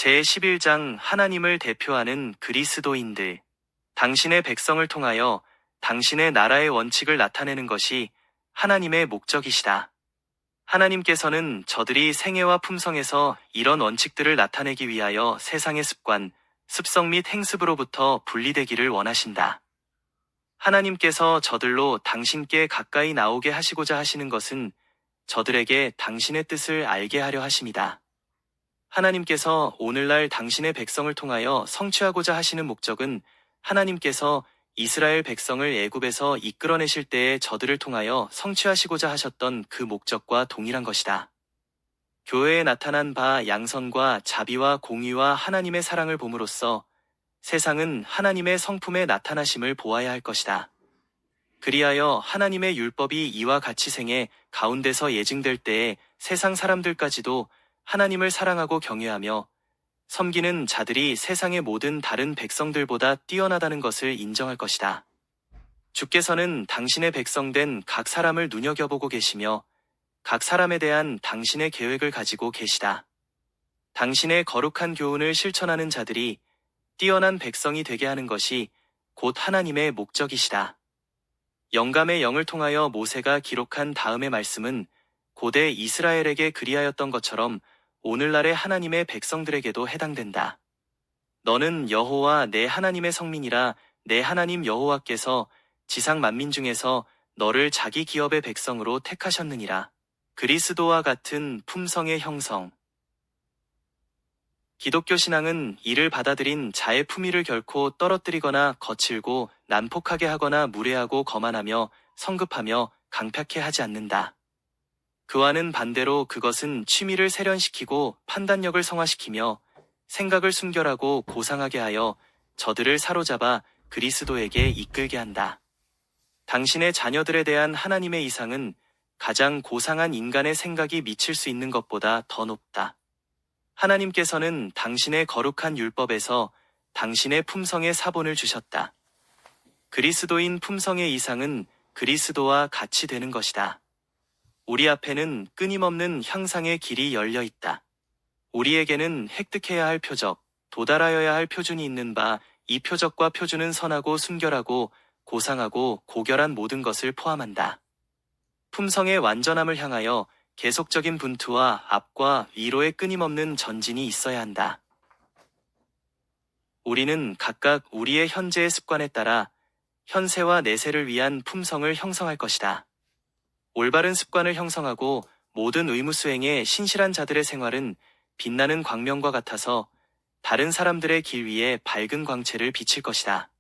제11장 하나님을 대표하는 그리스도인들. 당신의 백성을 통하여 당신의 나라의 원칙을 나타내는 것이 하나님의 목적이시다. 하나님께서는 저들이 생애와 품성에서 이런 원칙들을 나타내기 위하여 세상의 습관, 습성 및 행습으로부터 분리되기를 원하신다. 하나님께서 저들로 당신께 가까이 나오게 하시고자 하시는 것은 저들에게 당신의 뜻을 알게 하려 하심이다. 하나님께서 오늘날 당신의 백성을 통하여 성취하고자 하시는 목적은 하나님께서 이스라엘 백성을 애굽에서 이끌어내실 때에 저들을 통하여 성취하시고자 하셨던 그 목적과 동일한 것이다. 교회에 나타난 바 양선과 자비와 공의와 하나님의 사랑을 봄으로써 세상은 하나님의 성품의 나타나심을 보아야 할 것이다. 그리하여 하나님의 율법이 이와 같이 생애 가운데서 예증될 때에 세상 사람들까지도 하나님을 사랑하고 경외하며 섬기는 자들이 세상의 모든 다른 백성들보다 뛰어나다는 것을 인정할 것이다. 주께서는 당신의 백성된 각 사람을 눈여겨보고 계시며 각 사람에 대한 당신의 계획을 가지고 계시다. 당신의 거룩한 교훈을 실천하는 자들이 뛰어난 백성이 되게 하는 것이 곧 하나님의 목적이시다. 영감의 영을 통하여 모세가 기록한 다음의 말씀은 고대 이스라엘에게 그리하였던 것처럼 오늘날의 하나님의 백성들에게도 해당된다. 너는 여호와 내 하나님의 성민이라. 내 하나님 여호와께서 지상 만민 중에서 너를 자기 기업의 백성으로 택하셨느니라. 그리스도와 같은 품성의 형성. 기독교 신앙은 이를 받아들인 자의 품위를 결코 떨어뜨리거나 거칠고 난폭하게 하거나 무례하고 거만하며 성급하며 강팍해 하지 않는다. 그와는 반대로 그것은 취미를 세련시키고 판단력을 성화시키며 생각을 순결하고 고상하게 하여 저들을 사로잡아 그리스도에게 이끌게 한다. 당신의 자녀들에 대한 하나님의 이상은 가장 고상한 인간의 생각이 미칠 수 있는 것보다 더 높다. 하나님께서는 당신의 거룩한 율법에서 당신의 품성의 사본을 주셨다. 그리스도인 품성의 이상은 그리스도와 같이 되는 것이다. 우리 앞에는 끊임없는 향상의 길이 열려 있다. 우리에게는 획득해야 할 표적, 도달하여야 할 표준이 있는 바, 이 표적과 표준은 선하고 순결하고 고상하고 고결한 모든 것을 포함한다. 품성의 완전함을 향하여 계속적인 분투와 앞과 위로의 끊임없는 전진이 있어야 한다. 우리는 각각 우리의 현재의 습관에 따라 현세와 내세를 위한 품성을 형성할 것이다. 올바른 습관을 형성하고 모든 의무 수행에 신실한 자들의 생활은 빛나는 광명과 같아서 다른 사람들의 길 위에 밝은 광채를 비칠 것이다.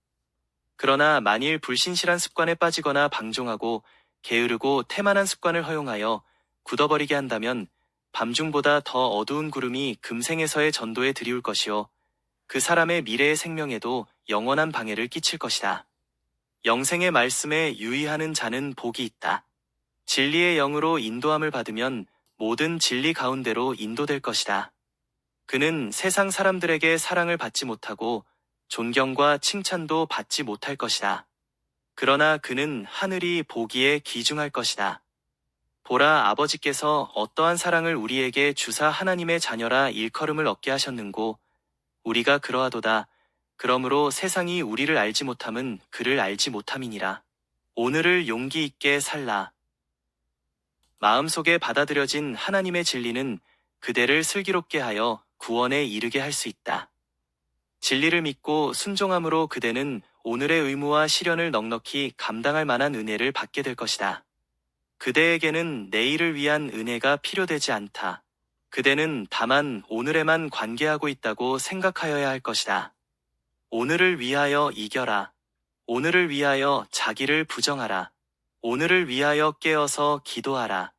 그러나 만일 불신실한 습관에 빠지거나 방종하고 게으르고 태만한 습관을 허용하여 굳어버리게 한다면 밤중보다 더 어두운 구름이 금생에서의 전도에 들이울 것이요 그 사람의 미래의 생명에도 영원한 방해를 끼칠 것이다. 영생의 말씀에 유의하는 자는 복이 있다. 진리의 영으로 인도함을 받으면 모든 진리 가운데로 인도될 것이다. 그는 세상 사람들에게 사랑을 받지 못하고 존경과 칭찬도 받지 못할 것이다. 그러나 그는 하늘이 보기에 귀중할 것이다. 보라, 아버지께서 어떠한 사랑을 우리에게 주사 하나님의 자녀라 일컬음을 얻게 하셨는고 우리가 그러하도다. 그러므로 세상이 우리를 알지 못함은 그를 알지 못함이니라. 오늘을 용기 있게 살라. 마음속에 받아들여진 하나님의 진리는 그대를 슬기롭게 하여 구원에 이르게 할 수 있다. 진리를 믿고 순종함으로 그대는 오늘의 의무와 시련을 넉넉히 감당할 만한 은혜를 받게 될 것이다. 그대에게는 내일을 위한 은혜가 필요되지 않다. 그대는 다만 오늘에만 관계하고 있다고 생각하여야 할 것이다. 오늘을 위하여 이겨라. 오늘을 위하여 자기를 부정하라. 오늘을 위하여 깨어서 기도하라.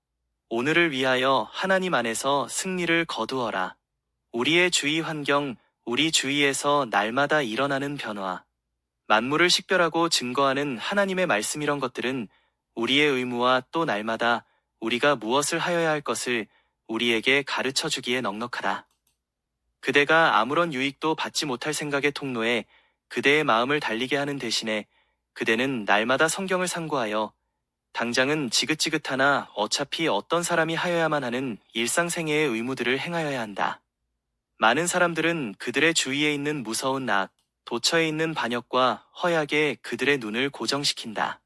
오늘을 위하여 하나님 안에서 승리를 거두어라. 우리의 주위 환경, 우리 주위에서 날마다 일어나는 변화, 만물을 식별하고 증거하는 하나님의 말씀 이런 것들은 우리의 의무와 또 날마다 우리가 무엇을 하여야 할 것을 우리에게 가르쳐 주기에 넉넉하다. 그대가 아무런 유익도 받지 못할 생각의 통로에 그대의 마음을 달리게 하는 대신에 그대는 날마다 성경을 상고하여 당장은 지긋지긋하나 어차피 어떤 사람이 하여야만 하는 일상생애의 의무들을 행하여야 한다. 많은 사람들은 그들의 주위에 있는 무서운 악, 도처에 있는 반역과 허약에 그들의 눈을 고정시킨다.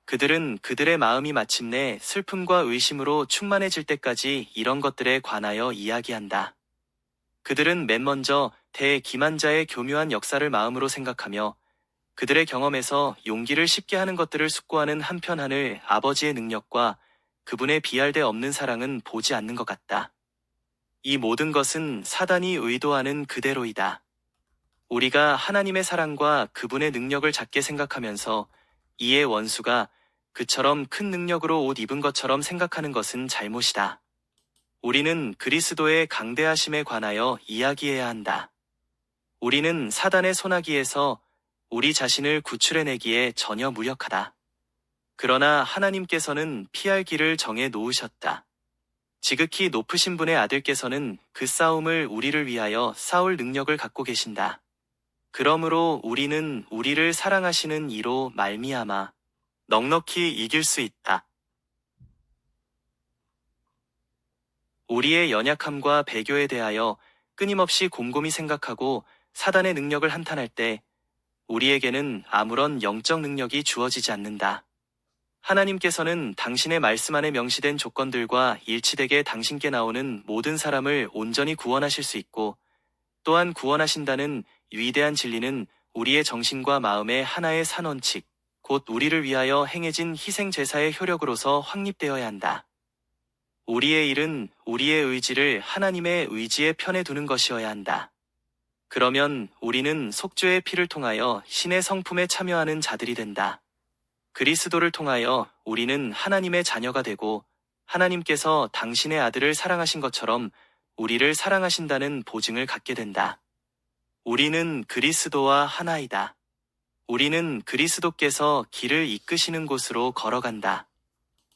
그들은 그들의 마음이 마침내 슬픔과 의심으로 충만해질 때까지 이런 것들에 관하여 이야기한다. 그들은 맨 먼저 대기만자의 교묘한 역사를 마음으로 생각하며 그들의 경험에서 용기를 쉽게 하는 것들을 숙고하는 한편 하늘 아버지의 능력과 그분의 비할 데 없는 사랑은 보지 않는 것 같다. 이 모든 것은 사단이 의도하는 그대로이다. 우리가 하나님의 사랑과 그분의 능력을 작게 생각하면서 이의 원수가 그처럼 큰 능력으로 옷 입은 것처럼 생각하는 것은 잘못이다. 우리는 그리스도의 강대하심에 관하여 이야기해야 한다. 우리는 사단의 손아귀에서 우리 자신을 구출해내기에 전혀 무력하다. 그러나 하나님께서는 피할 길을 정해 놓으셨다. 지극히 높으신 분의 아들께서는 그 싸움을 우리를 위하여 싸울 능력을 갖고 계신다. 그러므로 우리는 우리를 사랑하시는 이로 말미암아 넉넉히 이길 수 있다. 우리의 연약함과 배교에 대하여 끊임없이 곰곰이 생각하고 사단의 능력을 한탄할 때 우리에게는 아무런 영적 능력이 주어지지 않는다. 하나님께서는 당신의 말씀 안에 명시된 조건들과 일치되게 당신께 나오는 모든 사람을 온전히 구원하실 수 있고 또한 구원하신다는 위대한 진리는 우리의 정신과 마음의 하나의 산원칙, 곧 우리를 위하여 행해진 희생 제사의 효력으로서 확립되어야 한다. 우리의 일은 우리의 의지를 하나님의 의지의 편에 두는 것이어야 한다. 그러면 우리는 속죄의 피를 통하여 신의 성품에 참여하는 자들이 된다. 그리스도를 통하여 우리는 하나님의 자녀가 되고 하나님께서 당신의 아들을 사랑하신 것처럼 우리를 사랑하신다는 보증을 갖게 된다. 우리는 그리스도와 하나이다. 우리는 그리스도께서 길을 이끄시는 곳으로 걸어간다.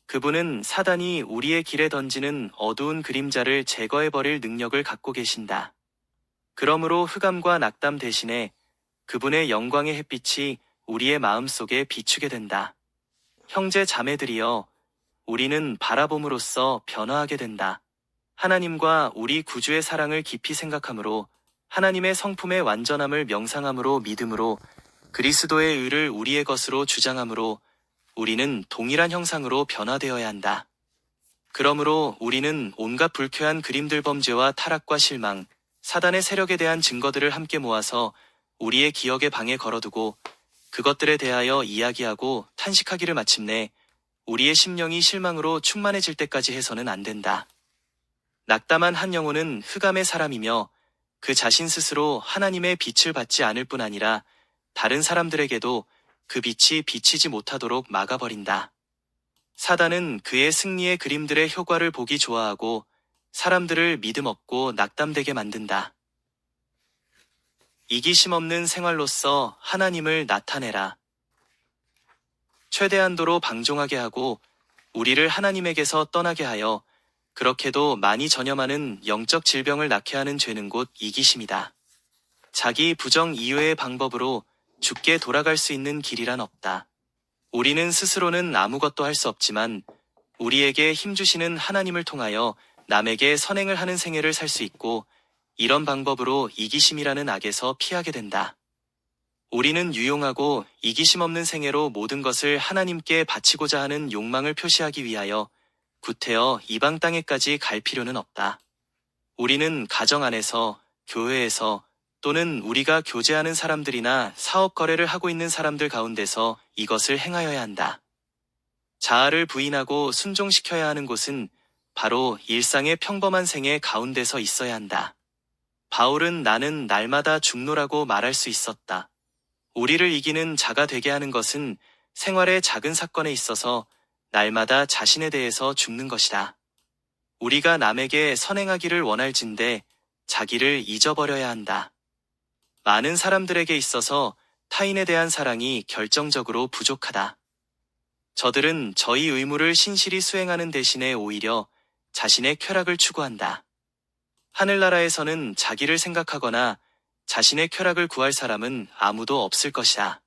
그분은 사단이 우리의 길에 던지는 어두운 그림자를 제거해버릴 능력을 갖고 계신다. 그러므로 흑암과 낙담 대신에 그분의 영광의 햇빛이 우리의 마음속에 비추게 된다. 형제 자매들이여, 우리는 바라봄으로써 변화하게 된다. 하나님과 우리 구주의 사랑을 깊이 생각함으로 하나님의 성품의 완전함을 명상함으로 믿음으로 그리스도의 의를 우리의 것으로 주장함으로 우리는 동일한 형상으로 변화되어야 한다. 그러므로 우리는 온갖 불쾌한 그림들 범죄와 타락과 실망, 사단의 세력에 대한 증거들을 함께 모아서 우리의 기억의 방에 걸어두고 그것들에 대하여 이야기하고 탄식하기를 마침내 우리의 심령이 실망으로 충만해질 때까지 해서는 안 된다. 낙담한 한 영혼은 흑암의 사람이며 그 자신 스스로 하나님의 빛을 받지 않을 뿐 아니라 다른 사람들에게도 그 빛이 비치지 못하도록 막아버린다. 사단은 그의 승리의 그림들의 효과를 보기 좋아하고 사람들을 믿음 없고 낙담되게 만든다. 이기심 없는 생활로서 하나님을 나타내라. 최대한도로 방종하게 하고 우리를 하나님에게서 떠나게 하여 그렇게도 많이 전염하는 영적 질병을 낳게 하는 죄는 곧 이기심이다. 자기 부정 이외의 방법으로 죽게 돌아갈 수 있는 길이란 없다. 우리는 스스로는 아무것도 할 수 없지만 우리에게 힘주시는 하나님을 통하여 남에게 선행을 하는 생애를 살 수 있고 이런 방법으로 이기심이라는 악에서 피하게 된다. 우리는 유용하고 이기심 없는 생애로 모든 것을 하나님께 바치고자 하는 욕망을 표시하기 위하여 구태여 이방 땅에까지 갈 필요는 없다. 우리는 가정 안에서, 교회에서 또는 우리가 교제하는 사람들이나 사업 거래를 하고 있는 사람들 가운데서 이것을 행하여야 한다. 자아를 부인하고 순종시켜야 하는 곳은 바로 일상의 평범한 생애 가운데서 있어야 한다. 바울은 나는 날마다 죽노라고 말할 수 있었다. 우리를 이기는 자가 되게 하는 것은 생활의 작은 사건에 있어서 날마다 자신에 대해서 죽는 것이다. 우리가 남에게 선행하기를 원할진대 자기를 잊어버려야 한다. 많은 사람들에게 있어서 타인에 대한 사랑이 결정적으로 부족하다. 저들은 저희 의무를 신실히 수행하는 대신에 오히려 자신의 쾌락을 추구한다. 하늘나라에서는 자기를 생각하거나 자신의 쾌락을 구할 사람은 아무도 없을 것이다.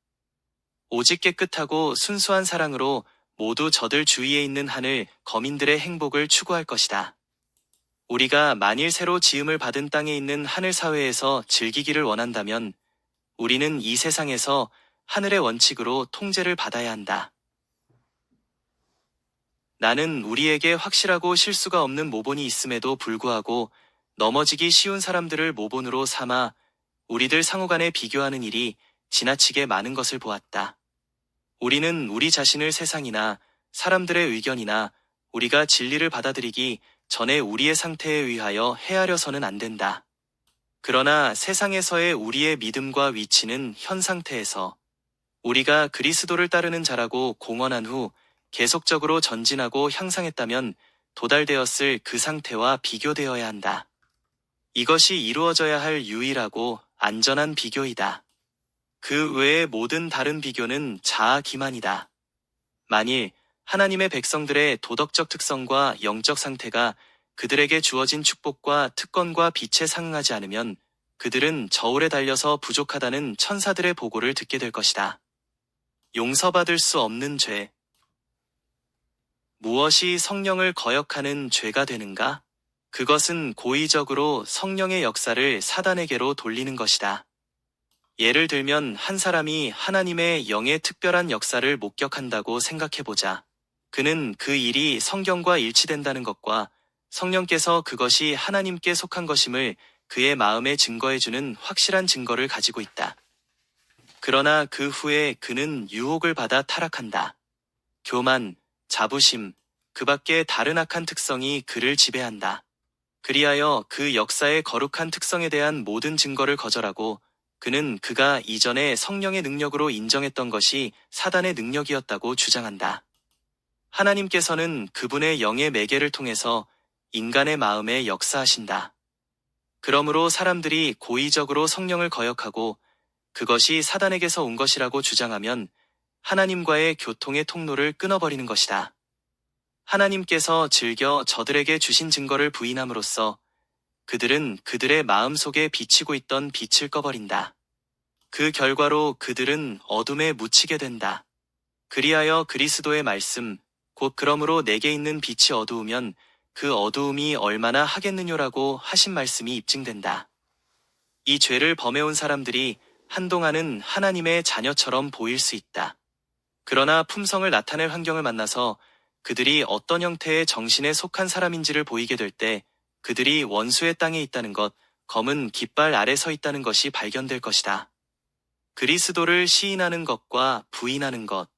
오직 깨끗하고 순수한 사랑으로 모두 저들 주위에 있는 하늘 거민들의 행복을 추구할 것이다. 우리가 만일 새로 지음을 받은 땅에 있는 하늘 사회에서 즐기기를 원한다면 우리는 이 세상에서 하늘의 원칙으로 통제를 받아야 한다. 나는 우리에게 확실하고 실수가 없는 모본이 있음에도 불구하고 넘어지기 쉬운 사람들을 모본으로 삼아 우리들 상호간에 비교하는 일이 지나치게 많은 것을 보았다. 우리는 우리 자신을 세상이나 사람들의 의견이나 우리가 진리를 받아들이기 전에 우리의 상태에 의하여 헤아려서는 안 된다. 그러나 세상에서의 우리의 믿음과 위치는 현 상태에서 우리가 그리스도를 따르는 자라고 공언한 후 계속적으로 전진하고 향상했다면 도달되었을 그 상태와 비교되어야 한다. 이것이 이루어져야 할 유일하고 안전한 비교이다. 그 외의 모든 다른 비교는 자아 기만이다. 만일 하나님의 백성들의 도덕적 특성과 영적 상태가 그들에게 주어진 축복과 특권과 빛에 상응하지 않으면 그들은 저울에 달려서 부족하다는 천사들의 보고를 듣게 될 것이다. 용서받을 수 없는 죄. 무엇이 성령을 거역하는 죄가 되는가? 그것은 고의적으로 성령의 역사를 사단에게로 돌리는 것이다. 예를 들면 한 사람이 하나님의 영의 특별한 역사를 목격한다고 생각해보자. 그는 그 일이 성경과 일치된다는 것과 성령께서 그것이 하나님께 속한 것임을 그의 마음에 증거해주는 확실한 증거를 가지고 있다. 그러나 그 후에 그는 유혹을 받아 타락한다. 교만, 자부심, 그 밖에 다른 악한 특성이 그를 지배한다. 그리하여 그 역사의 거룩한 특성에 대한 모든 증거를 거절하고 그는 그가 이전에 성령의 능력으로 인정했던 것이 사단의 능력이었다고 주장한다. 하나님께서는 그분의 영의 매개를 통해서 인간의 마음에 역사하신다. 그러므로 사람들이 고의적으로 성령을 거역하고 그것이 사단에게서 온 것이라고 주장하면 하나님과의 교통의 통로를 끊어버리는 것이다. 하나님께서 즐겨 저들에게 주신 증거를 부인함으로써 그들은 그들의 마음속에 비치고 있던 빛을 꺼버린다. 그 결과로 그들은 어둠에 묻히게 된다. 그리하여 그리스도의 말씀, 곧 그러므로 내게 있는 빛이 어두우면 그 어두움이 얼마나 하겠느냐라고 하신 말씀이 입증된다. 이 죄를 범해온 사람들이 한동안은 하나님의 자녀처럼 보일 수 있다. 그러나 품성을 나타낼 환경을 만나서 그들이 어떤 형태의 정신에 속한 사람인지를 보이게 될 때 그들이 원수의 땅에 있다는 것, 검은 깃발 아래 서 있다는 것이 발견될 것이다. 그리스도를 시인하는 것과 부인하는 것.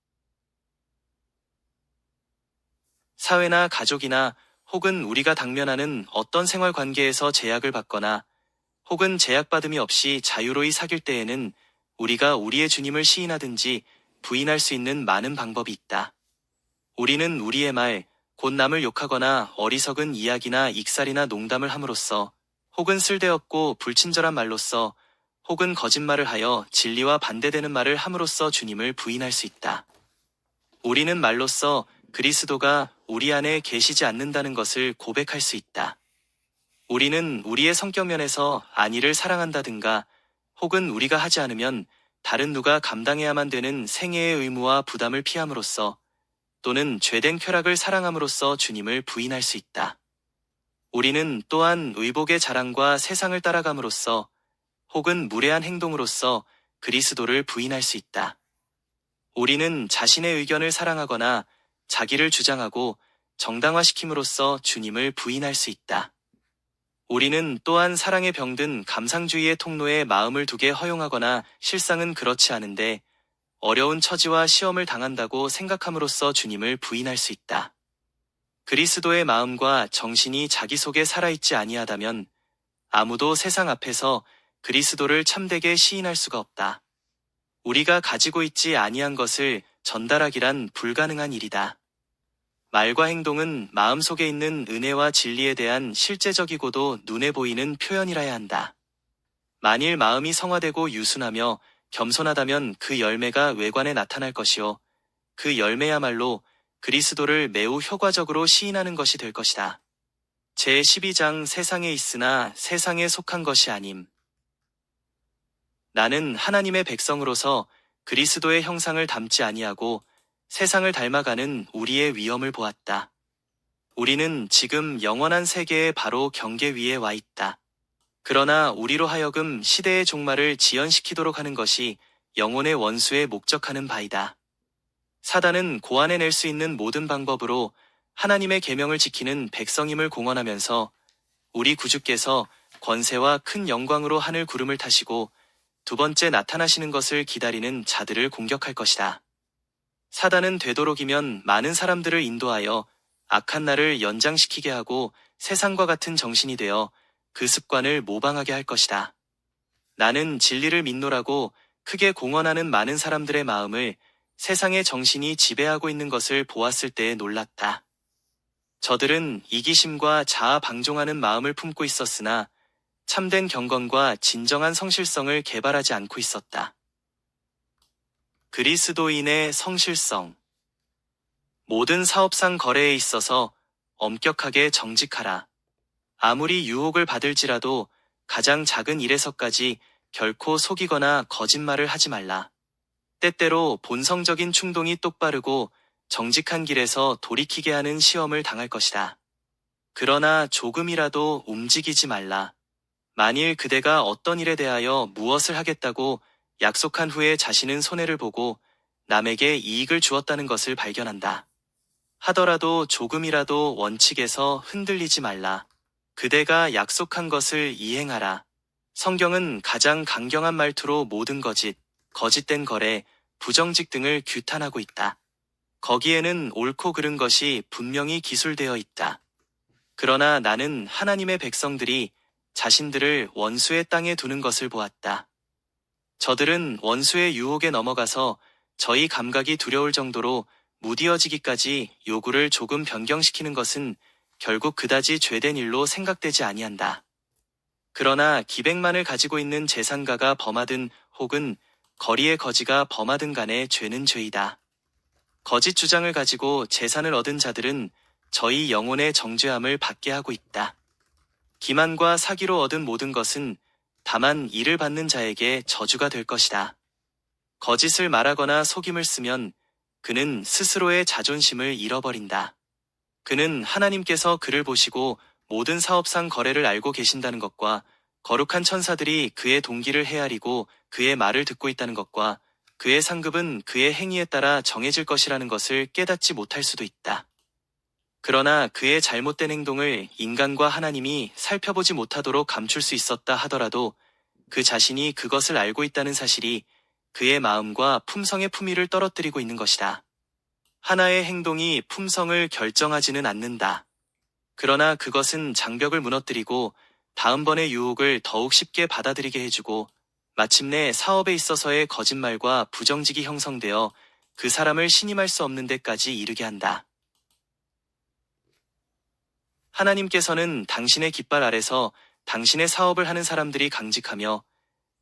사회나 가족이나 혹은 우리가 당면하는 어떤 생활 관계에서 제약을 받거나 혹은 제약받음이 없이 자유로이 사귈 때에는 우리가 우리의 주님을 시인하든지 부인할 수 있는 많은 방법이 있다. 우리는 우리의 말, 곧 남을 욕하거나 어리석은 이야기나 익살이나 농담을 함으로써 혹은 쓸데없고 불친절한 말로써 혹은 거짓말을 하여 진리와 반대되는 말을 함으로써 주님을 부인할 수 있다. 우리는 말로써 그리스도가 우리 안에 계시지 않는다는 것을 고백할 수 있다. 우리는 우리의 성격 면에서 안위를 사랑한다든가 혹은 우리가 하지 않으면 다른 누가 감당해야만 되는 생애의 의무와 부담을 피함으로써 또는 죄된 쾌락을 사랑함으로써 주님을 부인할 수 있다. 우리는 또한 의복의 자랑과 세상을 따라감으로써 혹은 무례한 행동으로써 그리스도를 부인할 수 있다. 우리는 자신의 의견을 사랑하거나 자기를 주장하고 정당화시킴으로써 주님을 부인할 수 있다. 우리는 또한 사랑에 병든 감상주의의 통로에 마음을 두게 허용하거나 실상은 그렇지 않은데 어려운 처지와 시험을 당한다고 생각함으로써 주님을 부인할 수 있다. 그리스도의 마음과 정신이 자기 속에 살아있지 아니하다면 아무도 세상 앞에서 그리스도를 참되게 시인할 수가 없다. 우리가 가지고 있지 아니한 것을 전달하기란 불가능한 일이다. 말과 행동은 마음속에 있는 은혜와 진리에 대한 실제적이고도 눈에 보이는 표현이라야 한다. 만일 마음이 성화되고 유순하며 겸손하다면 그 열매가 외관에 나타날 것이요. 그 열매야말로 그리스도를 매우 효과적으로 시인하는 것이 될 것이다. 제12장 세상에 있으나 세상에 속한 것이 아님. 나는 하나님의 백성으로서 그리스도의 형상을 닮지 아니하고 세상을 닮아가는 우리의 위험을 보았다. 우리는 지금 영원한 세계의 바로 경계 위에 와 있다. 그러나 우리로 하여금 시대의 종말을 지연시키도록 하는 것이 영혼의 원수에 목적하는 바이다. 사단은 고안해낼 수 있는 모든 방법으로 하나님의 계명을 지키는 백성임을 공언하면서 우리 구주께서 권세와 큰 영광으로 하늘 구름을 타시고 두 번째 나타나시는 것을 기다리는 자들을 공격할 것이다. 사단은 되도록이면 많은 사람들을 인도하여 악한 날을 연장시키게 하고 세상과 같은 정신이 되어 그 습관을 모방하게 할 것이다. 나는 진리를 믿노라고 크게 공언하는 많은 사람들의 마음을 세상의 정신이 지배하고 있는 것을 보았을 때에 놀랐다. 저들은 이기심과 자아 방종하는 마음을 품고 있었으나 참된 경건과 진정한 성실성을 개발하지 않고 있었다. 그리스도인의 성실성. 모든 사업상 거래에 있어서 엄격하게 정직하라. 아무리 유혹을 받을지라도 가장 작은 일에서까지 결코 속이거나 거짓말을 하지 말라. 때때로 본성적인 충동이 똑바르고 정직한 길에서 돌이키게 하는 시험을 당할 것이다. 그러나 조금이라도 움직이지 말라. 만일 그대가 어떤 일에 대하여 무엇을 하겠다고 약속한 후에 자신은 손해를 보고 남에게 이익을 주었다는 것을 발견한다. 하더라도 조금이라도 원칙에서 흔들리지 말라. 그대가 약속한 것을 이행하라. 성경은 가장 강경한 말투로 모든 거짓, 거짓된 거래, 부정직 등을 규탄하고 있다. 거기에는 옳고 그른 것이 분명히 기술되어 있다. 그러나 나는 하나님의 백성들이 자신들을 원수의 땅에 두는 것을 보았다. 저들은 원수의 유혹에 넘어가서 저희 감각이 두려울 정도로 무디어지기까지 요구를 조금 변경시키는 것은 결국 그다지 죄된 일로 생각되지 아니한다. 그러나 기백만을 가지고 있는 재산가가 범하든 혹은 거리의 거지가 범하든 간에 죄는 죄이다. 거짓 주장을 가지고 재산을 얻은 자들은 저희 영혼의 정죄함을 받게 하고 있다. 기만과 사기로 얻은 모든 것은 다만 이를 받는 자에게 저주가 될 것이다. 거짓을 말하거나 속임을 쓰면 그는 스스로의 자존심을 잃어버린다. 그는 하나님께서 그를 보시고 모든 사업상 거래를 알고 계신다는 것과 거룩한 천사들이 그의 동기를 헤아리고 그의 말을 듣고 있다는 것과 그의 상급은 그의 행위에 따라 정해질 것이라는 것을 깨닫지 못할 수도 있다. 그러나 그의 잘못된 행동을 인간과 하나님이 살펴보지 못하도록 감출 수 있었다 하더라도 그 자신이 그것을 알고 있다는 사실이 그의 마음과 품성의 품위를 떨어뜨리고 있는 것이다. 하나의 행동이 품성을 결정하지는 않는다. 그러나 그것은 장벽을 무너뜨리고 다음번의 유혹을 더욱 쉽게 받아들이게 해주고 마침내 사업에 있어서의 거짓말과 부정직이 형성되어 그 사람을 신임할 수 없는 데까지 이르게 한다. 하나님께서는 당신의 깃발 아래서 당신의 사업을 하는 사람들이 강직하며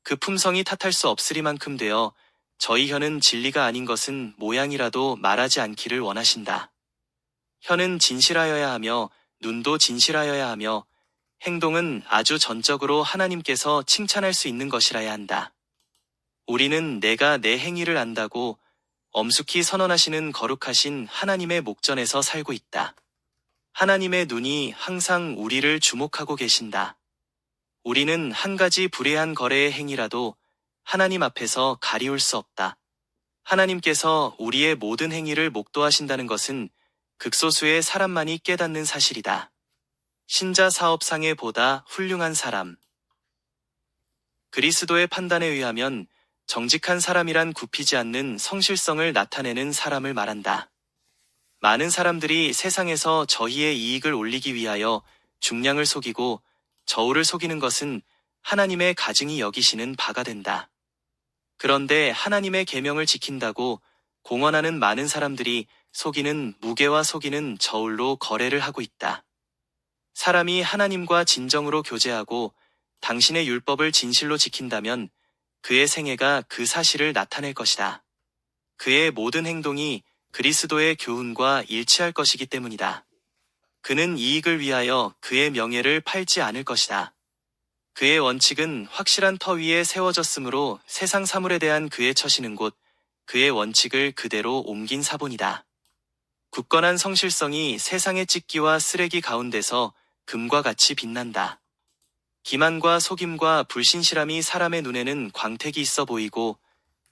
그 품성이 탓할 수 없으리만큼 되어 저희 혀는 진리가 아닌 것은 모양이라도 말하지 않기를 원하신다. 혀는 진실하여야 하며 눈도 진실하여야 하며 행동은 아주 전적으로 하나님께서 칭찬할 수 있는 것이라야 한다. 우리는 내가 내 행위를 안다고 엄숙히 선언하시는 거룩하신 하나님의 목전에서 살고 있다. 하나님의 눈이 항상 우리를 주목하고 계신다. 우리는 한 가지 불의한 거래의 행위라도 하나님 앞에서 가리울 수 없다. 하나님께서 우리의 모든 행위를 목도하신다는 것은 극소수의 사람만이 깨닫는 사실이다. 신자 사업상에 보다 훌륭한 사람. 그리스도의 판단에 의하면 정직한 사람이란 굽히지 않는 성실성을 나타내는 사람을 말한다. 많은 사람들이 세상에서 저희의 이익을 올리기 위하여 중량을 속이고 저울을 속이는 것은 하나님의 가증히 여기시는 바가 된다. 그런데 하나님의 계명을 지킨다고 공언하는 많은 사람들이 속이는 무게와 속이는 저울로 거래를 하고 있다. 사람이 하나님과 진정으로 교제하고 당신의 율법을 진실로 지킨다면 그의 생애가 그 사실을 나타낼 것이다. 그의 모든 행동이 그리스도의 교훈과 일치할 것이기 때문이다. 그는 이익을 위하여 그의 명예를 팔지 않을 것이다. 그의 원칙은 확실한 터 위에 세워졌으므로 세상 사물에 대한 그의 처시는 곧 그의 원칙을 그대로 옮긴 사본이다. 굳건한 성실성이 세상의 찢기와 쓰레기 가운데서 금과 같이 빛난다. 기만과 속임과 불신실함이 사람의 눈에는 광택이 있어 보이고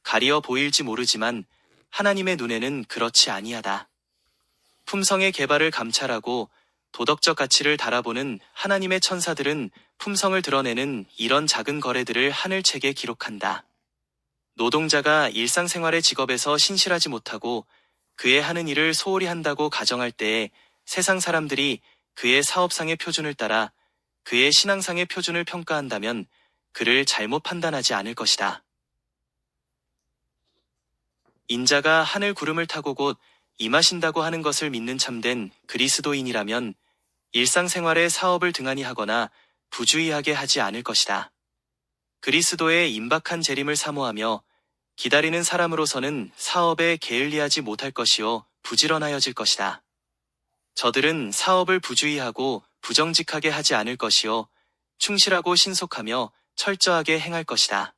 가리어 보일지 모르지만 하나님의 눈에는 그렇지 아니하다. 품성의 개발을 감찰하고 도덕적 가치를 달아보는 하나님의 천사들은 품성을 드러내는 이런 작은 거래들을 하늘책에 기록한다. 노동자가 일상생활의 직업에서 신실하지 못하고 그의 하는 일을 소홀히 한다고 가정할 때에 세상 사람들이 그의 사업상의 표준을 따라 그의 신앙상의 표준을 평가한다면 그를 잘못 판단하지 않을 것이다. 인자가 하늘 구름을 타고 곧 임하신다고 하는 것을 믿는 참된 그리스도인이라면 일상생활에 사업을 등한히 하거나 부주의하게 하지 않을 것이다. 그리스도의 임박한 재림을 사모하며 기다리는 사람으로서는 사업에 게을리하지 못할 것이요 부지런하여질 것이다. 저들은 사업을 부주의하고 부정직하게 하지 않을 것이요 충실하고 신속하며 철저하게 행할 것이다.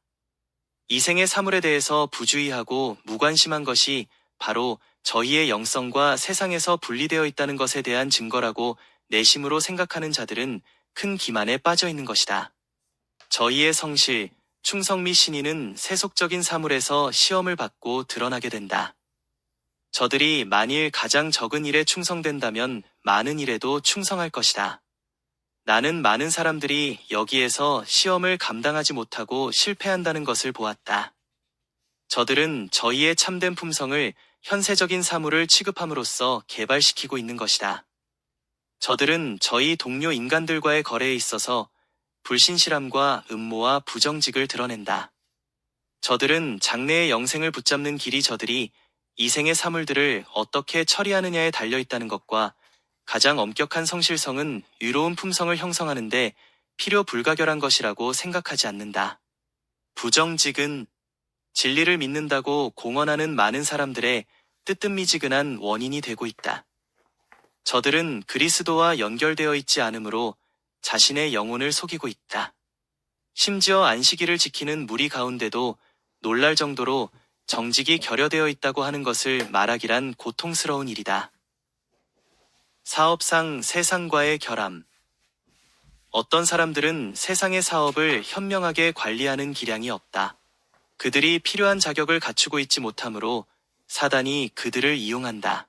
이 생의 사물에 대해서 부주의하고 무관심한 것이 바로 저희의 영성과 세상에서 분리되어 있다는 것에 대한 증거라고 내심으로 생각하는 자들은 큰 기만에 빠져 있는 것이다. 저희의 성실, 충성 및 신의는 세속적인 사물에서 시험을 받고 드러나게 된다. 저들이 만일 가장 적은 일에 충성된다면 많은 일에도 충성할 것이다. 나는 많은 사람들이 여기에서 시험을 감당하지 못하고 실패한다는 것을 보았다. 저들은 저희의 참된 품성을 현세적인 사물을 취급함으로써 개발시키고 있는 것이다. 저들은 저희 동료 인간들과의 거래에 있어서 불신실함과 음모와 부정직을 드러낸다. 저들은 장래의 영생을 붙잡는 길이 저들이 이 생의 사물들을 어떻게 처리하느냐에 달려있다는 것과 가장 엄격한 성실성은 유로운 품성을 형성하는데 필요 불가결한 것이라고 생각하지 않는다. 부정직은 진리를 믿는다고 공언하는 많은 사람들의 뜨뜻미지근한 원인이 되고 있다. 저들은 그리스도와 연결되어 있지 않으므로 자신의 영혼을 속이고 있다. 심지어 안식일을 지키는 무리 가운데도 놀랄 정도로 정직이 결여되어 있다고 하는 것을 말하기란 고통스러운 일이다. 사업상 세상과의 결함. 어떤 사람들은 세상의 사업을 현명하게 관리하는 기량이 없다. 그들이 필요한 자격을 갖추고 있지 못하므로 사단이 그들을 이용한다.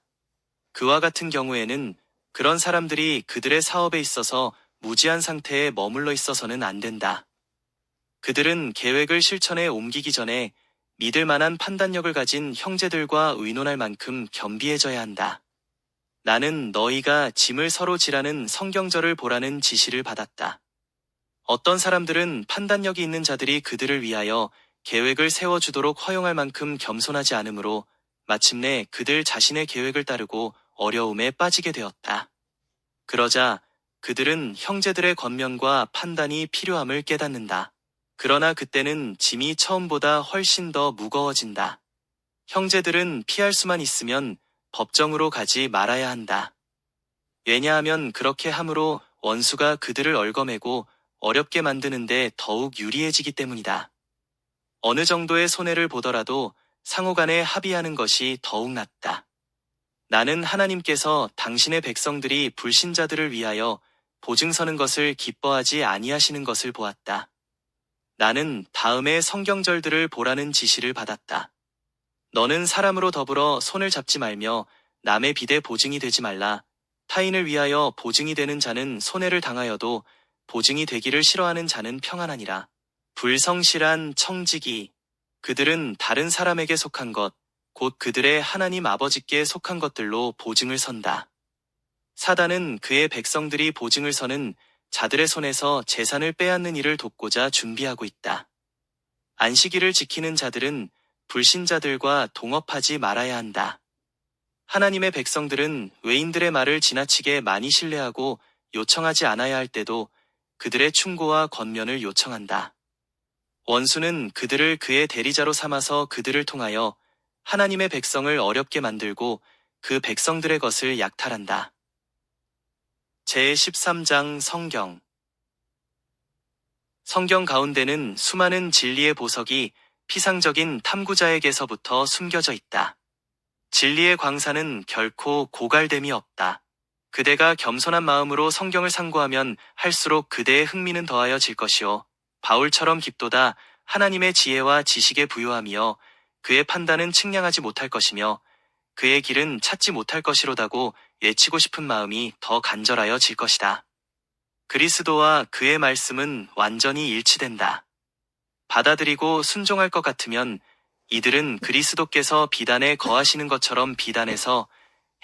그와 같은 경우에는 그런 사람들이 그들의 사업에 있어서 무지한 상태에 머물러 있어서는 안 된다. 그들은 계획을 실천에 옮기기 전에 믿을 만한 판단력을 가진 형제들과 의논할 만큼 겸비해져야 한다. 나는 너희가 짐을 서로 지라는 성경절을 보라는 지시를 받았다. 어떤 사람들은 판단력이 있는 자들이 그들을 위하여 계획을 세워주도록 허용할 만큼 겸손하지 않으므로 마침내 그들 자신의 계획을 따르고 어려움에 빠지게 되었다. 그러자 그들은 형제들의 권면과 판단이 필요함을 깨닫는다. 그러나 그때는 짐이 처음보다 훨씬 더 무거워진다. 형제들은 피할 수만 있으면 법정으로 가지 말아야 한다. 왜냐하면 그렇게 함으로 원수가 그들을 얽어매고 어렵게 만드는데 더욱 유리해지기 때문이다. 어느 정도의 손해를 보더라도 상호간에 합의하는 것이 더욱 낫다. 나는 하나님께서 당신의 백성들이 불신자들을 위하여 보증서는 것을 기뻐하지 아니하시는 것을 보았다. 나는 다음의 성경절들을 보라는 지시를 받았다. 너는 사람으로 더불어 손을 잡지 말며 남의 빚에 보증이 되지 말라. 타인을 위하여 보증이 되는 자는 손해를 당하여도 보증이 되기를 싫어하는 자는 평안하니라. 불성실한 청지기. 그들은 다른 사람에게 속한 것, 곧 그들의 하나님 아버지께 속한 것들로 보증을 선다. 사단은 그의 백성들이 보증을 서는 자들의 손에서 재산을 빼앗는 일을 돕고자 준비하고 있다. 안식일을 지키는 자들은 불신자들과 동업하지 말아야 한다. 하나님의 백성들은 외인들의 말을 지나치게 많이 신뢰하고 요청하지 않아야 할 때도 그들의 충고와 권면을 요청한다. 원수는 그들을 그의 대리자로 삼아서 그들을 통하여 하나님의 백성을 어렵게 만들고 그 백성들의 것을 약탈한다. 제13장 성경 가운데는 수많은 진리의 보석이 피상적인 탐구자에게서부터 숨겨져 있다. 진리의 광산은 결코 고갈됨이 없다. 그대가 겸손한 마음으로 성경을 상고하면 할수록 그대의 흥미는 더하여 질 것이요. 바울처럼 깊도다 하나님의 지혜와 지식에 부요하며 그의 판단은 측량하지 못할 것이며 그의 길은 찾지 못할 것이로다고 외치고 싶은 마음이 더 간절하여 질 것이다. 그리스도와 그의 말씀은 완전히 일치된다. 받아들이고 순종할 것 같으면 이들은 그리스도께서 비단에 거하시는 것처럼 비단에서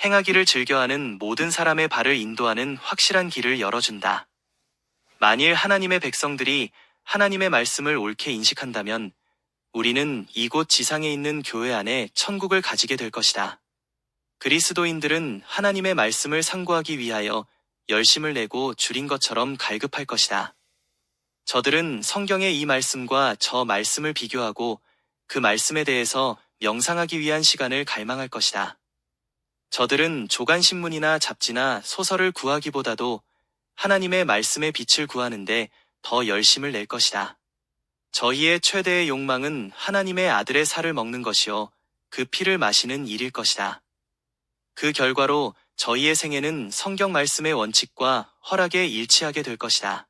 행하기를 즐겨하는 모든 사람의 발을 인도하는 확실한 길을 열어준다. 만일 하나님의 백성들이 하나님의 말씀을 옳게 인식한다면 우리는 이곳 지상에 있는 교회 안에 천국을 가지게 될 것이다. 그리스도인들은 하나님의 말씀을 상고하기 위하여 열심을 내고 줄인 것처럼 갈급할 것이다. 저들은 성경의 이 말씀과 저 말씀을 비교하고 그 말씀에 대해서 명상하기 위한 시간을 갈망할 것이다. 저들은 조간신문이나 잡지나 소설을 구하기보다도 하나님의 말씀의 빛을 구하는데 더 열심을 낼 것이다. 저희의 최대의 욕망은 하나님의 아들의 살을 먹는 것이요 그 피를 마시는 일일 것이다. 그 결과로 저희의 생애는 성경 말씀의 원칙과 허락에 일치하게 될 것이다.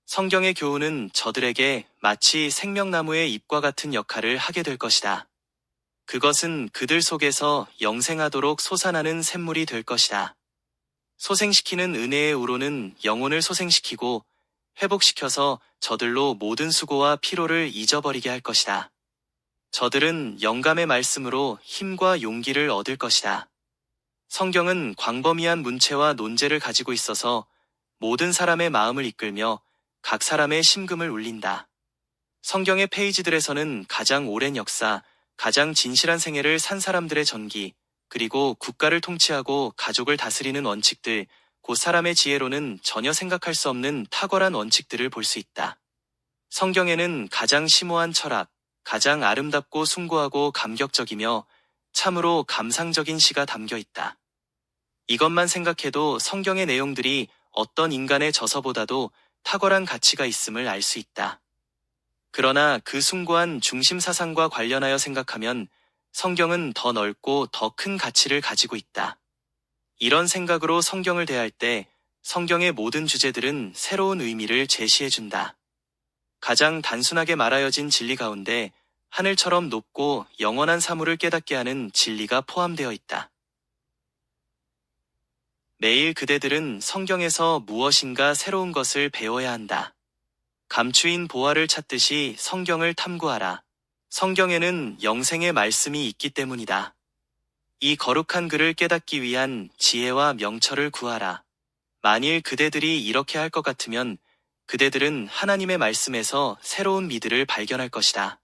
성경의 교훈은 저들에게 마치 생명나무의 잎과 같은 역할을 하게 될 것이다. 그것은 그들 속에서 영생하도록 솟아나는 샘물이 될 것이다. 소생시키는 은혜의 우로는 영혼을 소생시키고 회복시켜서 저들로 모든 수고와 피로를 잊어버리게 할 것이다. 저들은 영감의 말씀으로 힘과 용기를 얻을 것이다. 성경은 광범위한 문체와 논제를 가지고 있어서 모든 사람의 마음을 이끌며 각 사람의 심금을 울린다. 성경의 페이지들에서는 가장 오랜 역사, 가장 진실한 생애를 산 사람들의 전기, 그리고 국가를 통치하고 가족을 다스리는 원칙들, 곧 사람의 지혜로는 전혀 생각할 수 없는 탁월한 원칙들을 볼 수 있다. 성경에는 가장 심오한 철학, 가장 아름답고 숭고하고 감격적이며 참으로 감상적인 시가 담겨 있다. 이것만 생각해도 성경의 내용들이 어떤 인간의 저서보다도 탁월한 가치가 있음을 알 수 있다. 그러나 그 숭고한 중심 사상과 관련하여 생각하면 성경은 더 넓고 더 큰 가치를 가지고 있다. 이런 생각으로 성경을 대할 때 성경의 모든 주제들은 새로운 의미를 제시해준다. 가장 단순하게 말하여진 진리 가운데 하늘처럼 높고 영원한 사물을 깨닫게 하는 진리가 포함되어 있다. 매일 그대들은 성경에서 무엇인가 새로운 것을 배워야 한다. 감추인 보화를 찾듯이 성경을 탐구하라. 성경에는 영생의 말씀이 있기 때문이다. 이 거룩한 글을 깨닫기 위한 지혜와 명철을 구하라. 만일 그대들이 이렇게 할 것 같으면 그대들은 하나님의 말씀에서 새로운 미들을 발견할 것이다.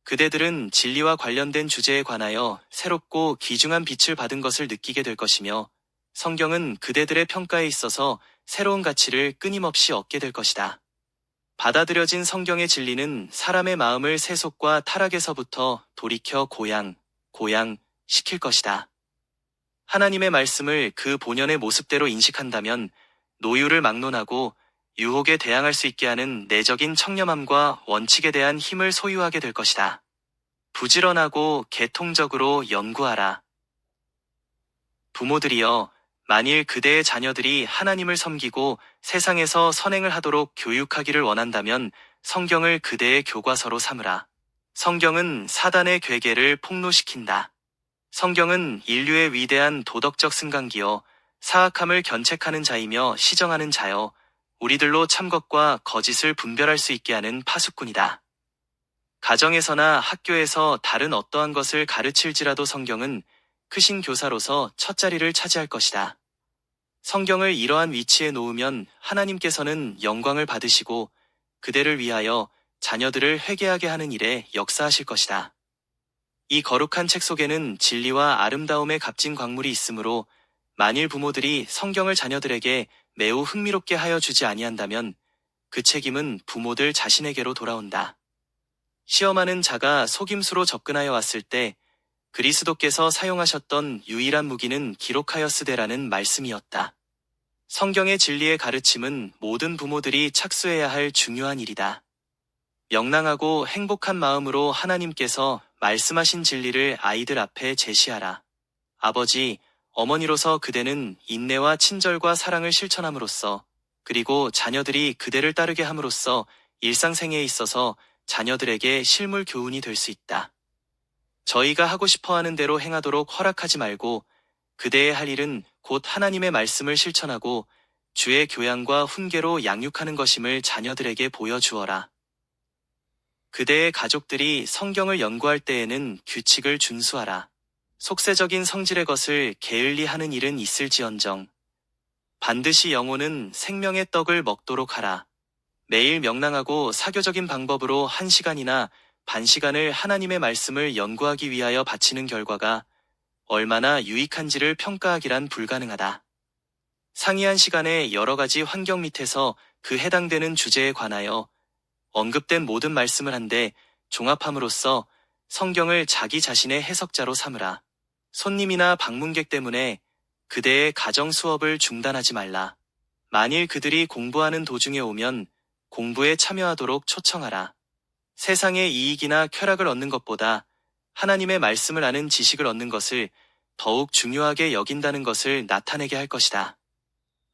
그대들은 진리와 관련된 주제에 관하여 새롭고 귀중한 빛을 받은 것을 느끼게 될 것이며 성경은 그대들의 평가에 있어서 새로운 가치를 끊임없이 얻게 될 것이다. 받아들여진 성경의 진리는 사람의 마음을 세속과 타락에서부터 돌이켜 고양 시킬 것이다. 하나님의 말씀을 그 본연의 모습대로 인식한다면 노유를 막론하고 유혹에 대항할 수 있게 하는 내적인 청렴함과 원칙에 대한 힘을 소유하게 될 것이다. 부지런하고 개통적으로 연구하라. 부모들이여, 만일 그대의 자녀들이 하나님을 섬기고 세상에서 선행을 하도록 교육하기를 원한다면 성경을 그대의 교과서로 삼으라. 성경은 사단의 괴계를 폭로시킨다. 성경은 인류의 위대한 도덕적 승강기여 사악함을 견책하는 자이며 시정하는 자여 우리들로 참것과 거짓을 분별할 수 있게 하는 파수꾼이다. 가정에서나 학교에서 다른 어떠한 것을 가르칠지라도 성경은 크신 교사로서 첫 자리를 차지할 것이다. 성경을 이러한 위치에 놓으면 하나님께서는 영광을 받으시고 그대를 위하여 자녀들을 회개하게 하는 일에 역사하실 것이다. 이 거룩한 책 속에는 진리와 아름다움의 값진 광물이 있으므로 만일 부모들이 성경을 자녀들에게 매우 흥미롭게 하여 주지 아니한다면 그 책임은 부모들 자신에게로 돌아온다. 시험하는 자가 속임수로 접근하여 왔을 때 그리스도께서 사용하셨던 유일한 무기는 기록하였으되라는 말씀이었다. 성경의 진리의 가르침은 모든 부모들이 착수해야 할 중요한 일이다. 명랑하고 행복한 마음으로 하나님께서 말씀하신 진리를 아이들 앞에 제시하라. 아버지, 어머니로서 그대는 인내와 친절과 사랑을 실천함으로써 그리고 자녀들이 그대를 따르게 함으로써 일상생애에 있어서 자녀들에게 실물 교훈이 될 수 있다. 저희가 하고 싶어 하는 대로 행하도록 허락하지 말고 그대의 할 일은 곧 하나님의 말씀을 실천하고 주의 교양과 훈계로 양육하는 것임을 자녀들에게 보여주어라. 그대의 가족들이 성경을 연구할 때에는 규칙을 준수하라. 속세적인 성질의 것을 게을리 하는 일은 있을지언정 반드시 영혼은 생명의 떡을 먹도록 하라. 매일 명랑하고 사교적인 방법으로 1시간이나 반 시간을 하나님의 말씀을 연구하기 위하여 바치는 결과가 얼마나 유익한지를 평가하기란 불가능하다. 상이한 시간에 여러 가지 환경 밑에서 그 해당되는 주제에 관하여 언급된 모든 말씀을 한데 종합함으로써 성경을 자기 자신의 해석자로 삼으라. 손님이나 방문객 때문에 그대의 가정 수업을 중단하지 말라. 만일 그들이 공부하는 도중에 오면 공부에 참여하도록 초청하라. 세상의 이익이나 쾌락을 얻는 것보다 하나님의 말씀을 아는 지식을 얻는 것을 더욱 중요하게 여긴다는 것을 나타내게 할 것이다.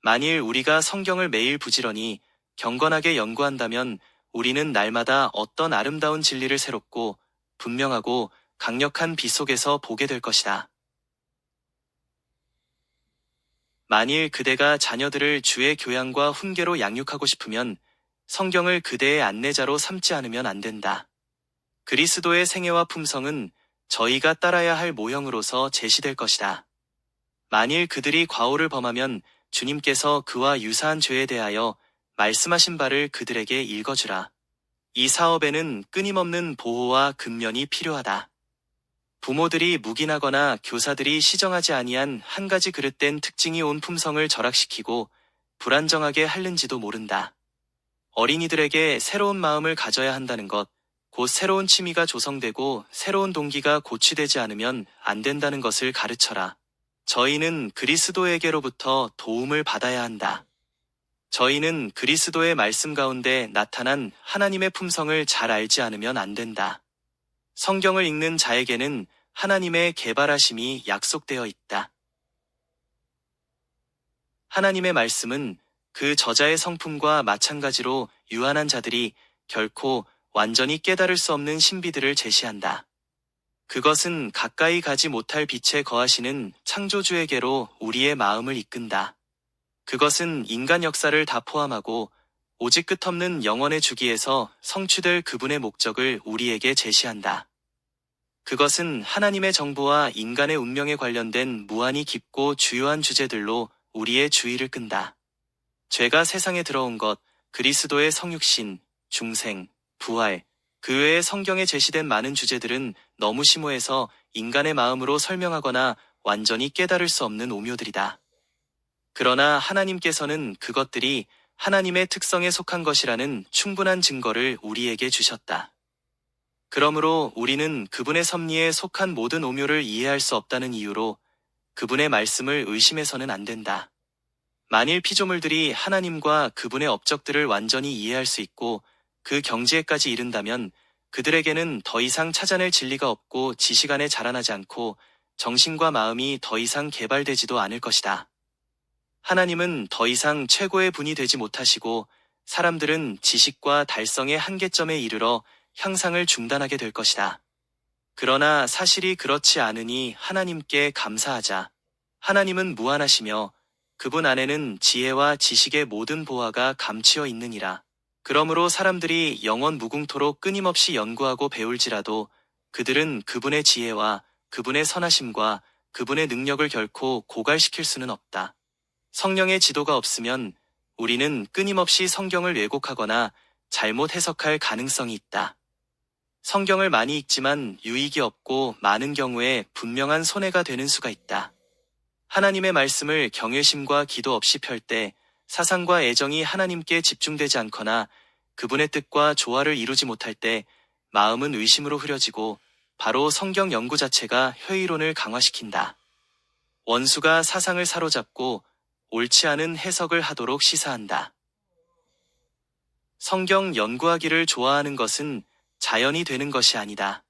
만일 우리가 성경을 매일 부지런히 경건하게 연구한다면 우리는 날마다 어떤 아름다운 진리를 새롭고 분명하고 강력한 빛 속에서 보게 될 것이다. 만일 그대가 자녀들을 주의 교양과 훈계로 양육하고 싶으면 성경을 그대의 안내자로 삼지 않으면 안 된다. 그리스도의 생애와 품성은 저희가 따라야 할 모형으로서 제시될 것이다. 만일 그들이 과오를 범하면 주님께서 그와 유사한 죄에 대하여 말씀하신 바를 그들에게 읽어주라. 이 사업에는 끊임없는 보호와 근면이 필요하다. 부모들이 묵인하거나 교사들이 시정하지 아니한 한 가지 그릇된 특징이 온 품성을 절약시키고 불안정하게 하는지도 모른다. 어린이들에게 새로운 마음을 가져야 한다는 것, 곧 새로운 취미가 조성되고 새로운 동기가 고취되지 않으면 안 된다는 것을 가르쳐라. 저희는 그리스도에게로부터 도움을 받아야 한다. 저희는 그리스도의 말씀 가운데 나타난 하나님의 품성을 잘 알지 않으면 안 된다. 성경을 읽는 자에게는 하나님의 개발하심이 약속되어 있다. 하나님의 말씀은 그 저자의 성품과 마찬가지로 유한한 자들이 결코 완전히 깨달을 수 없는 신비들을 제시한다. 그것은 가까이 가지 못할 빛에 거하시는 창조주에게로 우리의 마음을 이끈다. 그것은 인간 역사를 다 포함하고 오직 끝없는 영원의 주기에서 성취될 그분의 목적을 우리에게 제시한다. 그것은 하나님의 정보와 인간의 운명에 관련된 무한히 깊고 주요한 주제들로 우리의 주의를 끈다. 죄가 세상에 들어온 것, 그리스도의 성육신, 중생, 부활, 그 외에 성경에 제시된 많은 주제들은 너무 심오해서 인간의 마음으로 설명하거나 완전히 깨달을 수 없는 오묘들이다. 그러나 하나님께서는 그것들이 하나님의 특성에 속한 것이라는 충분한 증거를 우리에게 주셨다. 그러므로 우리는 그분의 섭리에 속한 모든 오묘를 이해할 수 없다는 이유로 그분의 말씀을 의심해서는 안 된다. 만일 피조물들이 하나님과 그분의 업적들을 완전히 이해할 수 있고 그 경지에까지 이른다면 그들에게는 더 이상 찾아낼 진리가 없고 지식 안에 자라나지 않고 정신과 마음이 더 이상 개발되지도 않을 것이다. 하나님은 더 이상 최고의 분이 되지 못하시고 사람들은 지식과 달성의 한계점에 이르러 향상을 중단하게 될 것이다. 그러나 사실이 그렇지 않으니 하나님께 감사하자. 하나님은 무한하시며 그분 안에는 지혜와 지식의 모든 보화가 감추어 있느니라. 그러므로 사람들이 영원 무궁토록 끊임없이 연구하고 배울지라도 그들은 그분의 지혜와 그분의 선하심과 그분의 능력을 결코 고갈시킬 수는 없다. 성령의 지도가 없으면 우리는 끊임없이 성경을 왜곡하거나 잘못 해석할 가능성이 있다. 성경을 많이 읽지만 유익이 없고 많은 경우에 분명한 손해가 되는 수가 있다. 하나님의 말씀을 경외심과 기도 없이 펼 때 사상과 애정이 하나님께 집중되지 않거나 그분의 뜻과 조화를 이루지 못할 때 마음은 의심으로 흐려지고 바로 성경 연구 자체가 회의론을 강화시킨다. 원수가 사상을 사로잡고 옳지 않은 해석을 하도록 시사한다. 성경 연구하기를 좋아하는 것은 자연이 되는 것이 아니다.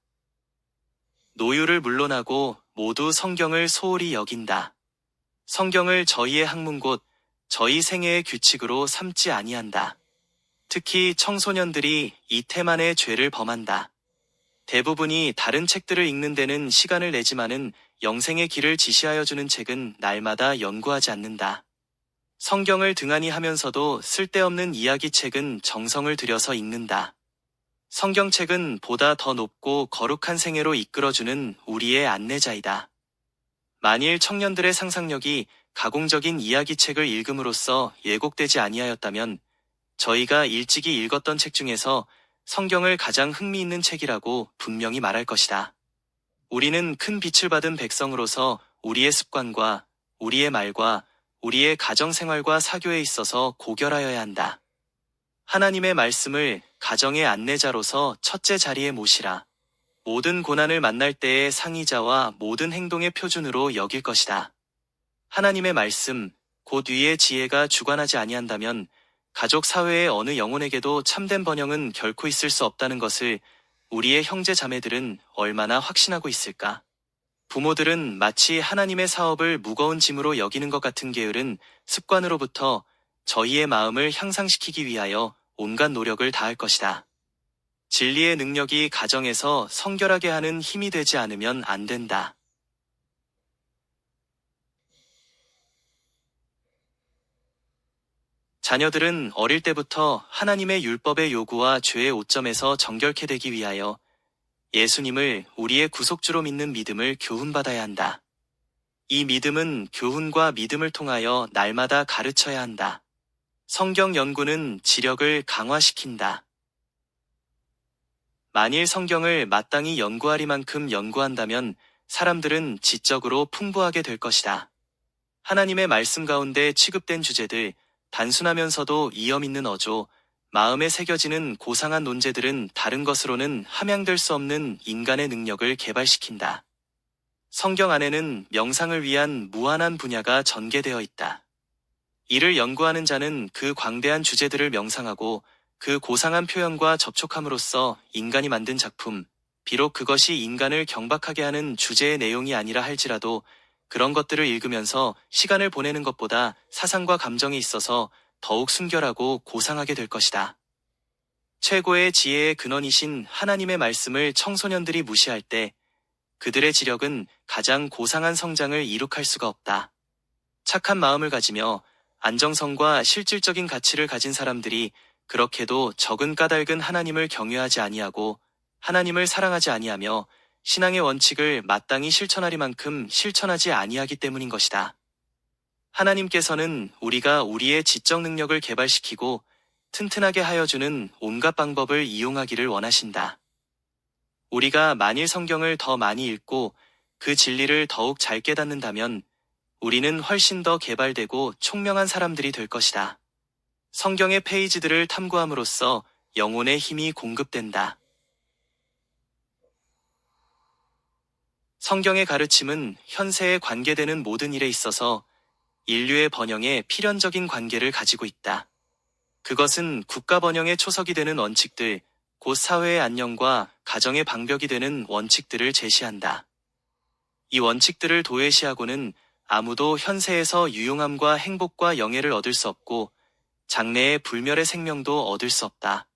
노유를 물론하고 모두 성경을 소홀히 여긴다. 성경을 저희의 학문곧 저희 생애의 규칙으로 삼지 아니한다. 특히 청소년들이 이 태만의 죄를 범한다. 대부분이 다른 책들을 읽는 데는 시간을 내지만은 영생의 길을 지시하여 주는 책은 날마다 연구하지 않는다. 성경을 등한히 하면서도 쓸데없는 이야기책은 정성을 들여서 읽는다. 성경책은 보다 더 높고 거룩한 생애로 이끌어주는 우리의 안내자이다. 만일 청년들의 상상력이 가공적인 이야기책을 읽음으로써 예곡되지 아니하였다면 저희가 일찍이 읽었던 책 중에서 성경을 가장 흥미있는 책이라고 분명히 말할 것이다. 우리는 큰 빛을 받은 백성으로서 우리의 습관과 우리의 말과 우리의 가정생활과 사교에 있어서 고결하여야 한다. 하나님의 말씀을 가정의 안내자로서 첫째 자리에 모시라. 모든 고난을 만날 때의 상의자와 모든 행동의 표준으로 여길 것이다. 하나님의 말씀, 곧 위의 지혜가 주관하지 아니한다면 가족 사회의 어느 영혼에게도 참된 번영은 결코 있을 수 없다는 것을 우리의 형제 자매들은 얼마나 확신하고 있을까? 부모들은 마치 하나님의 사업을 무거운 짐으로 여기는 것 같은 게으른 습관으로부터 저희의 마음을 향상시키기 위하여 온갖 노력을 다할 것이다. 진리의 능력이 가정에서 성결하게 하는 힘이 되지 않으면 안 된다. 자녀들은 어릴 때부터 하나님의 율법의 요구와 죄의 오점에서 정결케 되기 위하여 예수님을 우리의 구속주로 믿는 믿음을 교훈받아야 한다. 이 믿음은 교훈과 믿음을 통하여 날마다 가르쳐야 한다. 성경 연구는 지력을 강화시킨다. 만일 성경을 마땅히 연구하리만큼 연구한다면 사람들은 지적으로 풍부하게 될 것이다. 하나님의 말씀 가운데 취급된 주제들, 단순하면서도 이염 있는 어조, 마음에 새겨지는 고상한 논제들은 다른 것으로는 함양될 수 없는 인간의 능력을 개발시킨다. 성경 안에는 명상을 위한 무한한 분야가 전개되어 있다. 이를 연구하는 자는 그 광대한 주제들을 명상하고 그 고상한 표현과 접촉함으로써 인간이 만든 작품, 비록 그것이 인간을 경박하게 하는 주제의 내용이 아니라 할지라도 그런 것들을 읽으면서 시간을 보내는 것보다 사상과 감정에 있어서 더욱 순결하고 고상하게 될 것이다. 최고의 지혜의 근원이신 하나님의 말씀을 청소년들이 무시할 때 그들의 지력은 가장 고상한 성장을 이룩할 수가 없다. 착한 마음을 가지며 안정성과 실질적인 가치를 가진 사람들이 그렇게도 적은 까닭은 하나님을 경외하지 아니하고 하나님을 사랑하지 아니하며 신앙의 원칙을 마땅히 실천하리만큼 실천하지 아니하기 때문인 것이다. 하나님께서는 우리가 우리의 지적 능력을 개발시키고 튼튼하게 하여주는 온갖 방법을 이용하기를 원하신다. 우리가 만일 성경을 더 많이 읽고 그 진리를 더욱 잘 깨닫는다면 우리는 훨씬 더 개발되고 총명한 사람들이 될 것이다. 성경의 페이지들을 탐구함으로써 영혼의 힘이 공급된다. 성경의 가르침은 현세에 관계되는 모든 일에 있어서 인류의 번영에 필연적인 관계를 가지고 있다. 그것은 국가 번영의 초석이 되는 원칙들, 곧 사회의 안녕과 가정의 방벽이 되는 원칙들을 제시한다. 이 원칙들을 도외시하고는 아무도 현세에서 유용함과 행복과 영예를 얻을 수 없고 장래의 불멸의 생명도 얻을 수 없다.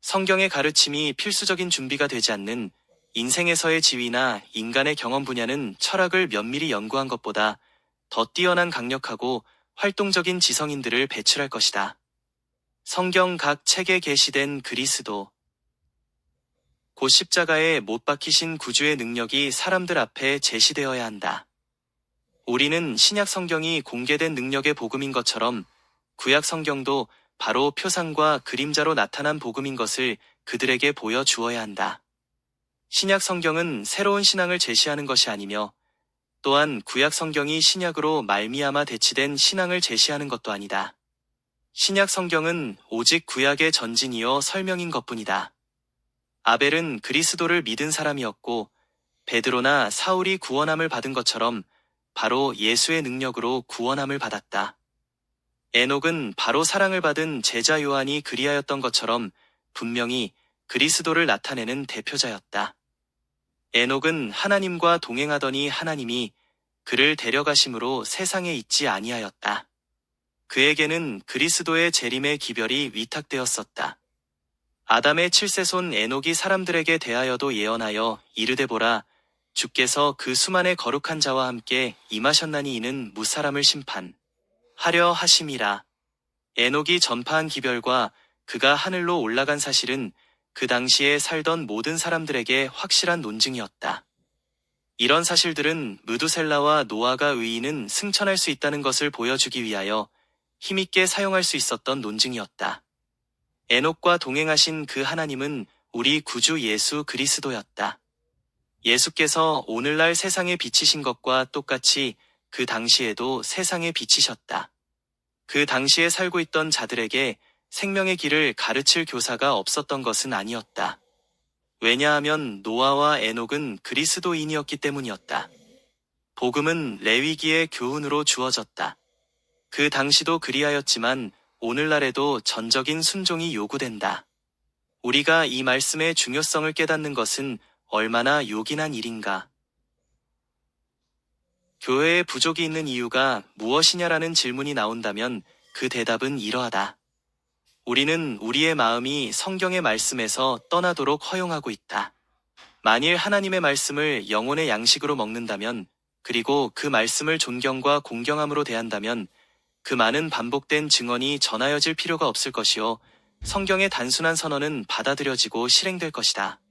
성경의 가르침이 필수적인 준비가 되지 않는 인생에서의 지위나 인간의 경험 분야는 철학을 면밀히 연구한 것보다 더 뛰어난 강력하고 활동적인 지성인들을 배출할 것이다. 성경 각 책에 게시된 그리스도, 곧 십자가에 못 박히신 구주의 능력이 사람들 앞에 제시되어야 한다. 우리는 신약 성경이 공개된 능력의 복음인 것처럼 구약 성경도 바로 표상과 그림자로 나타난 복음인 것을 그들에게 보여주어야 한다. 신약 성경은 새로운 신앙을 제시하는 것이 아니며 또한 구약 성경이 신약으로 말미암아 대치된 신앙을 제시하는 것도 아니다. 신약 성경은 오직 구약의 전진이요 설명인 것뿐이다. 아벨은 그리스도를 믿은 사람이었고 베드로나 사울이 구원함을 받은 것처럼 바로 예수의 능력으로 구원함을 받았다. 에녹은 바로 사랑을 받은 제자 요한이 그리하였던 것처럼 분명히 그리스도를 나타내는 대표자였다. 에녹은 하나님과 동행하더니 하나님이 그를 데려가심으로 세상에 있지 아니하였다. 그에게는 그리스도의 재림의 기별이 위탁되었었다. 아담의 7세손 에녹이 사람들에게 대하여도 예언하여 이르되 보라, 주께서 그 수만의 거룩한 자와 함께 임하셨나니 이는 무사람을 심판하려 하심이라. 에녹이 전파한 기별과 그가 하늘로 올라간 사실은 그 당시에 살던 모든 사람들에게 확실한 논증이었다. 이런 사실들은 무두셀라와 노아가 의인은 승천할 수 있다는 것을 보여주기 위하여 힘있게 사용할 수 있었던 논증이었다. 에녹과 동행하신 그 하나님은 우리 구주 예수 그리스도였다. 예수께서 오늘날 세상에 비치신 것과 똑같이 그 당시에도 세상에 비치셨다. 그 당시에 살고 있던 자들에게 생명의 길을 가르칠 교사가 없었던 것은 아니었다. 왜냐하면 노아와 에녹은 그리스도인이었기 때문이었다. 복음은 레위기의 교훈으로 주어졌다. 그 당시도 그리하였지만 오늘날에도 전적인 순종이 요구된다. 우리가 이 말씀의 중요성을 깨닫는 것은 얼마나 요긴한 일인가. 교회에 부족이 있는 이유가 무엇이냐라는 질문이 나온다면 그 대답은 이러하다. 우리는 우리의 마음이 성경의 말씀에서 떠나도록 허용하고 있다. 만일 하나님의 말씀을 영혼의 양식으로 먹는다면, 그리고 그 말씀을 존경과 공경함으로 대한다면 그 많은 반복된 증언이 전하여질 필요가 없을 것이요, 성경의 단순한 선언은 받아들여지고 실행될 것이다.